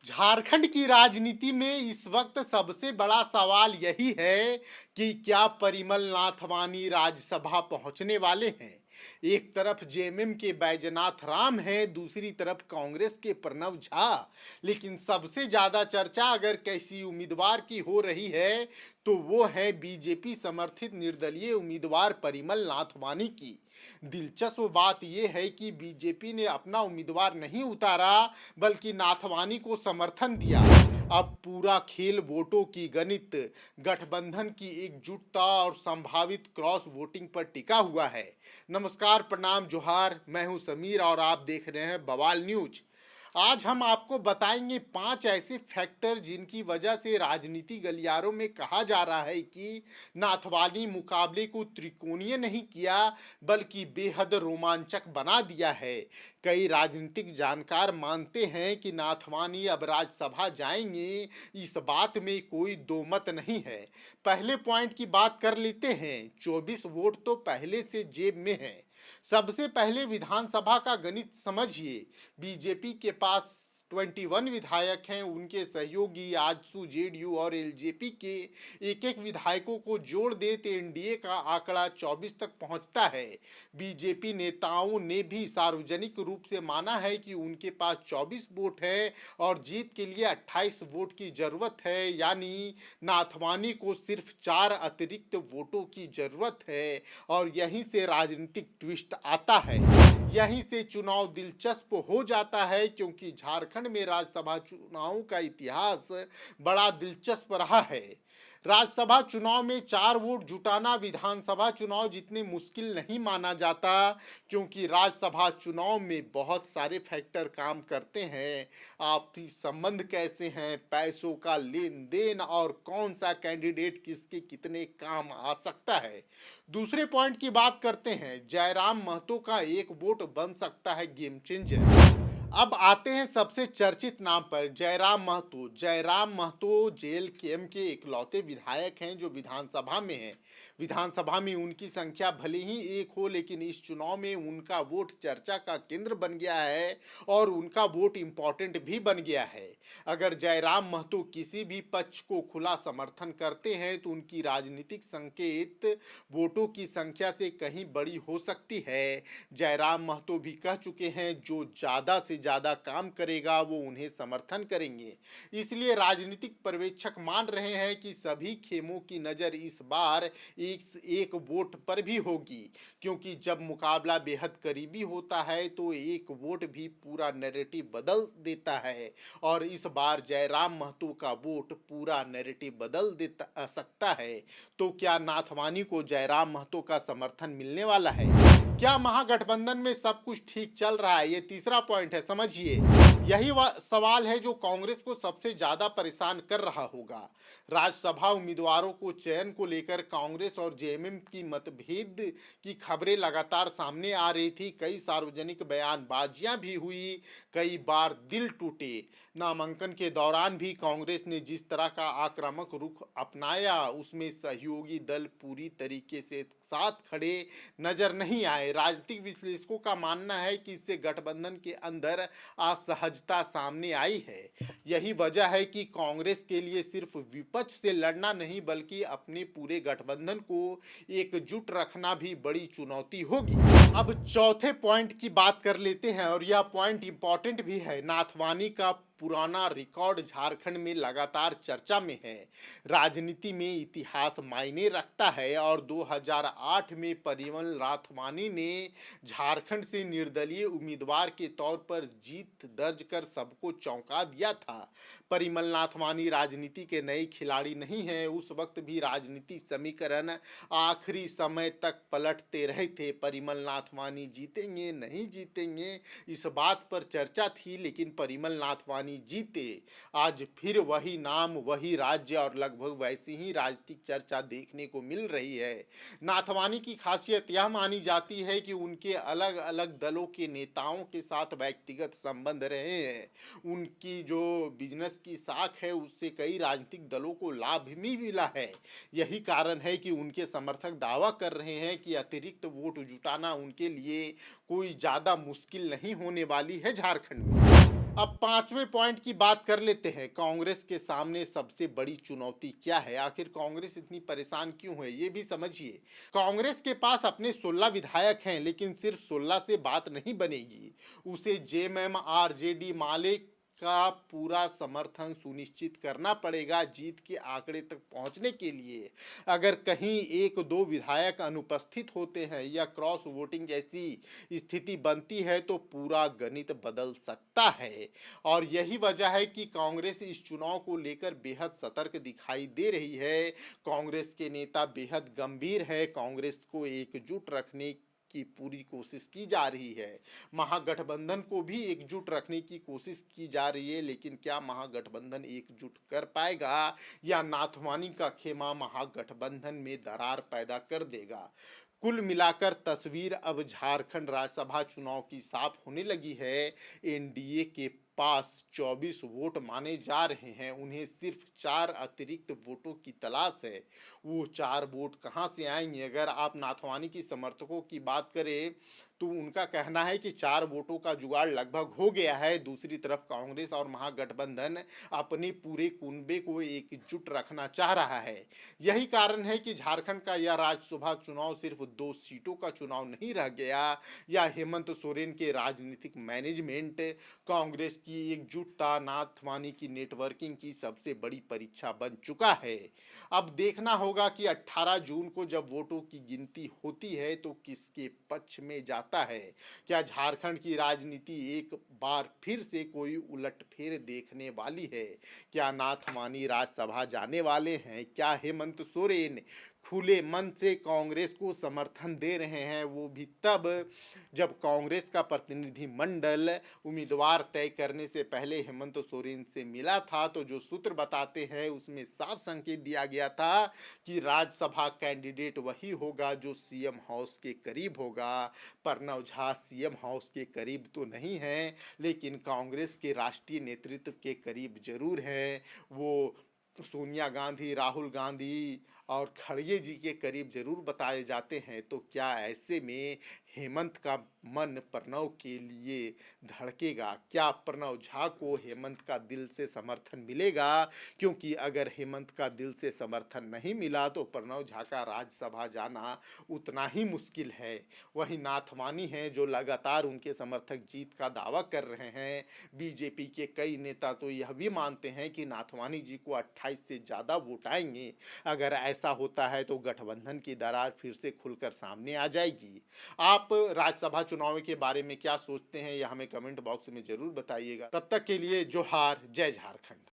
झारखंड की राजनीति में इस वक्त सबसे बड़ा सवाल यही है कि क्या परिमल नाथ वानी राज्यसभा पहुंचने वाले हैं। एक तरफ जेएमएम के बैजनाथ राम हैं, दूसरी तरफ कांग्रेस के प्रणव झा। लेकिन सबसे ज्यादा चर्चा अगर किसी उम्मीदवार की हो रही है तो वो है बीजेपी समर्थित निर्दलीय उम्मीदवार परिमल नाथ वानी की। दिलचस्प बात यह है कि बीजेपी ने अपना उम्मीदवार नहीं उतारा बल्कि नाथवानी को समर्थन दिया। अब पूरा खेल वोटों की गणित, गठबंधन की एकजुटता और संभावित क्रॉस वोटिंग पर टिका हुआ है। नमस्कार, प्रणाम, जोहार। मैं हूं समीर और आप देख रहे हैं बवाल न्यूज। आज हम आपको बताएंगे 5 ऐसे फैक्टर जिनकी वजह से राजनीति गलियारों में कहा जा रहा है कि नाथवानी मुकाबले को त्रिकोणीय नहीं किया बल्कि बेहद रोमांचक बना दिया है। कई राजनीतिक जानकार मानते हैं कि नाथवानी अब राज्यसभा जाएंगे, इस बात में कोई दो मत नहीं है। पहले पॉइंट की बात कर लेते हैं। 24 वोट तो पहले से जेब में है। सबसे पहले विधानसभा का गणित समझिए। बीजेपी के पास 21 विधायक हैं, उनके सहयोगी आजसू, जेडीयू और एलजेपी के एक एक विधायकों को जोड़ दे तो एनडीए का आंकड़ा 24 तक पहुंचता है। बीजेपी नेताओं ने भी सार्वजनिक रूप से माना है कि उनके पास 24 वोट है और जीत के लिए 28 वोट की जरूरत है, यानी नाथवानी को सिर्फ 4 अतिरिक्त वोटों की जरूरत है। और यहीं से राजनीतिक ट्विस्ट आता है, यहीं से चुनाव दिलचस्प हो जाता है, क्योंकि झारखंड में राज्यसभा चुनाव का इतिहास बड़ा दिलचस्प रहा है। राज्यसभा चुनाव में 4 वोट जुटाना विधानसभा चुनाव जितने मुश्किल नहीं माना जाता, क्योंकि राज्यसभा चुनाव में बहुत सारे फैक्टर काम करते हैं। आपसी संबंध कैसे हैं, पैसों का लेन देन और कौन सा कैंडिडेट किसके कितने काम आ सकता है। दूसरे पॉइंट की बात करते हैं। जयराम महतो का एक वोट बन सकता है गेम चेंजर। अब आते हैं सबसे चर्चित नाम पर, जयराम महतो। जयराम महतो जेएलकेएम के इकलौते विधायक हैं जो विधानसभा में हैं। विधानसभा में उनकी संख्या भले ही एक हो, लेकिन इस चुनाव में उनका वोट चर्चा का केंद्र बन गया है और उनका वोट इंपॉर्टेंट भी बन गया है। अगर जयराम महतो किसी भी पक्ष को खुला समर्थन करते हैं तो उनकी राजनीतिक संकेत वोटों की संख्या से कहीं बड़ी हो सकती है। जयराम महतो भी कह चुके हैं जो ज्यादा से ज्यादा काम करेगा वो उन्हें समर्थन करेंगे। इसलिए राजनीतिक पर्यवेक्षक मान रहे हैं कि सभी खेमों की नजर इस बार एक वोट पर भी होगी, क्योंकि जब मुकाबला बेहद करीबी होता है तो एक वोट भी पूरा नैरेटिव बदल देता है। और इस बार जयराम महतो का वोट पूरा नैरेटिव बदल दे सकता है। तो क्या नाथवानी को जयराम महतो का समर्थन मिलने वाला है? क्या महागठबंधन में सब कुछ ठीक चल रहा है? ये तीसरा पॉइंट है, समझिए। यही सवाल है जो कांग्रेस को सबसे ज्यादा परेशान कर रहा होगा। राज्यसभा उम्मीदवारों को चयन को लेकर कांग्रेस और जेएमएम की मतभेद की खबरें लगातार सामने आ रही थी। कई सार्वजनिक बयानबाजियां भी हुई, कई बार दिल टूटे। नामांकन के दौरान भी कांग्रेस ने जिस तरह का आक्रामक रुख अपनाया, उसमें सहयोगी दल पूरी तरीके से साथ खड़े नजर नहीं आए। राजनीतिक विश्लेषकों का मानना है कि इससे गठबंधन के अंदर असहजता सामने आई है। यही वजह है कि कांग्रेस के लिए सिर्फ विपक्ष से लड़ना नहीं बल्कि अपने पूरे गठबंधन को एकजुट रखना भी बड़ी चुनौती होगी। अब चौथे पॉइंट की बात कर लेते हैं और यह पॉइंट इंपॉर्टेंट भी है। नाथवानी का पुराना रिकॉर्ड झारखंड में लगातार चर्चा में है। राजनीति में इतिहास मायने रखता है और 2008 में परिमल नाथवानी ने झारखंड से निर्दलीय उम्मीदवार के तौर पर जीत दर्ज कर सबको चौंका दिया था। परिमल नाथवानी राजनीति के नए खिलाड़ी नहीं हैं। उस वक्त भी राजनीति समीकरण आखिरी समय तक पलटते रहे थे। परिमल नाथवानी जीतेंगे नहीं जीतेंगे, इस बात पर चर्चा थी, लेकिन परिमल नाथवानी जीते। आज फिर वही नाम, वही राज्य और लगभग वैसी ही राजनीतिक चर्चा देखने को मिल रही है। नाथवानी की खासियत यह मानी जाती है कि उनके अलग अलग दलों के नेताओं के साथ व्यक्तिगत संबंध रहे हैं। उनकी जो बिजनेस की साख है उससे कई राजनीतिक दलों को लाभ भी मिला है। यही कारण है कि उनके समर्थक दावा कर रहे हैं कि अतिरिक्त वोट जुटाना उनके लिए कोई ज्यादा मुश्किल नहीं होने वाली है झारखंड में। अब पांचवें पॉइंट की बात कर लेते हैं। कांग्रेस के सामने सबसे बड़ी चुनौती क्या है? आखिर कांग्रेस इतनी परेशान क्यों है, ये भी समझिए। कांग्रेस के पास अपने 16 विधायक हैं, लेकिन सिर्फ 16 से बात नहीं बनेगी। उसे जेएमएम आरजेडी माले का पूरा समर्थन सुनिश्चित करना पड़ेगा जीत के आंकड़े तक पहुंचने के लिए। अगर कहीं एक दो विधायक अनुपस्थित होते हैं या क्रॉस वोटिंग जैसी स्थिति बनती है तो पूरा गणित बदल सकता है। और यही वजह है कि कांग्रेस इस चुनाव को लेकर बेहद सतर्क दिखाई दे रही है। कांग्रेस के नेता बेहद गंभीर है। कांग्रेस को एकजुट रखने की पूरी कोशिश की जा रही है। महागठबंधन को भी एकजुट रखने की कोशिश की जा रही है, लेकिन क्या महागठबंधन एकजुट कर पाएगा या नाथवानी का खेमा महागठबंधन में दरार पैदा कर देगा? कुल मिलाकर तस्वीर अब झारखंड राज्यसभा चुनाव की साफ होने लगी है। एनडीए के पास 24 वोट माने जा रहे हैं, उन्हें सिर्फ 4 अतिरिक्त वोटों की तलाश है। वो 4 वोट कहां से आएंगे? अगर आप नाथवानी की समर्थकों की बात करें तो उनका कहना है कि 4 वोटों का जुगाड़ लगभग हो गया है। दूसरी तरफ कांग्रेस और महागठबंधन अपने पूरे कुनबे को एकजुट रखना चाह रहा है। यही कारण है कि झारखंड का यह राज्यसभा चुनाव सिर्फ 2 सीटों का चुनाव नहीं रह गया। या हेमंत सोरेन के राजनीतिक मैनेजमेंट, कांग्रेस की एकजुटता, नाथवानी की नेटवर्किंग की सबसे बड़ी परीक्षा बन चुका है। अब देखना होगा कि 18 जून को जब वोटों की गिनती होती है तो किसके पक्ष में जाता है। क्या झारखंड की राजनीति एक बार फिर से कोई उलटफेर देखने वाली है? क्या नाथवानी राज्यसभा जाने वाले हैं? क्या हेमंत सोरेन खुले मन से कांग्रेस को समर्थन दे रहे हैं, वो भी तब जब कांग्रेस का प्रतिनिधि मंडल उम्मीदवार तय करने से पहले हेमंत सोरेन से मिला था? तो जो सूत्र बताते हैं उसमें साफ संकेत दिया गया था कि राज्यसभा कैंडिडेट वही होगा जो सीएम हाउस के करीब होगा। प्रणव झा सीएम हाउस के करीब तो नहीं है, लेकिन कांग्रेस के राष्ट्रीय नेतृत्व के करीब जरूर है। वो सोनिया गांधी, राहुल गांधी और खड़गे जी के करीब जरूर बताए जाते हैं। तो क्या ऐसे में हेमंत का मन प्रणव के लिए धड़केगा? क्या प्रणव झा को हेमंत का दिल से समर्थन मिलेगा? क्योंकि अगर हेमंत का दिल से समर्थन नहीं मिला तो प्रणव झा का राज्यसभा जाना उतना ही मुश्किल है। वहीं नाथवानी हैं जो लगातार उनके समर्थक जीत का दावा कर रहे हैं। बीजेपी के कई नेता तो यह भी मानते हैं कि नाथवानी जी को 28 से ज़्यादा वोट आएंगे। अगर ऐसा होता है तो गठबंधन की दरार फिर से खुलकर सामने आ जाएगी। आप राज्यसभा चुनाव के बारे में क्या सोचते हैं, यह हमें कमेंट बॉक्स में जरूर बताइएगा। तब तक के लिए जोहार, जय झारखंड।